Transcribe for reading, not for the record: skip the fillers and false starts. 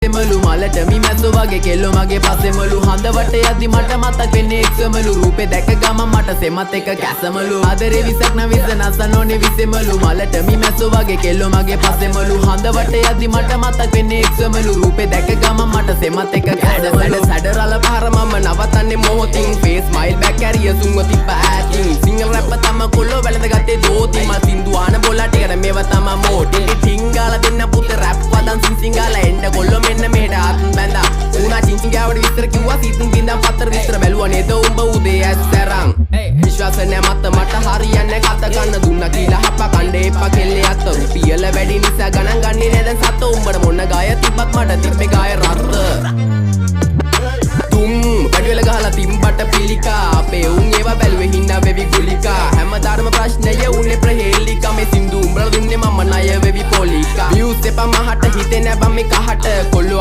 විසෙමලු මලට මිමැස්සෝ වගේ කෙල්ලෝ මගේ පස්සෙමලු හඳ වටේ යද්දි මට මතක් වෙන්නේ එක්සමලු රූපේ දැක ගමන් මට සෙමත් එක කැසමලු ආදරේ විසක් නවිස නසනෝනේ විසෙමලු මලට මිමැස්සෝ වගේ කෙල්ලෝ මගේ පස්සෙමලු හඳ වටේ යද්දි මට මතක් වෙන්නේ එක්සමලු රූපේ දැක ගමන් මට සෙමත් එක කැසමලු සැඩරල පහර මම නවතන්නේ මොහොතින් ෆේස් ස්මයිල් බැක් කැරිය සුන්ව තිබ්බ ඇතින් සිංගල් රැප් තම කොල්ලෝ වැළඳ ගත්තේ දෝති මල් සින්දු ආන බොලා ටිකට මේව තම මෝටි ටිංගාල දෙන්න පුත රැප් වදන් සිංගාල එන්න කොල්ලෝ මෙන්න මෙහෙට ආත්ම බැඳා උනා චිංචිංගාවට විස්තර කිව්වා සීතුන් බින්දම් පතර විස්තර බැලුවා නේද උඹ උදේ ඇස්තරන් විශ්වාස නැ මට හරියන්නේ කත ගන්න දුන්නා කියලා හප්ප කණ්ඩේ එපා කෙල්ලේ අත රුපියල වැඩි නිසා ගණන් ගන්නේ නේද සත උඹට මොන ගාය තිබ්බත් මට තිබ්බේ ගාය රත්ත පඩිවල ගහලා තිම්බට පිළිකා අපේ උන් ඒවා බැලුවේ හින්නා වෙවි ගුලිකා හැමදාම ප්‍රශ්නය උන්නේ ප්‍රහේලිකා මේ සින්දු උඹලා දුන්නේ මම ණය වෙවි පොලිකා views එපා මහට හිතේ නැබම් මේ කහට කොල්ලෝ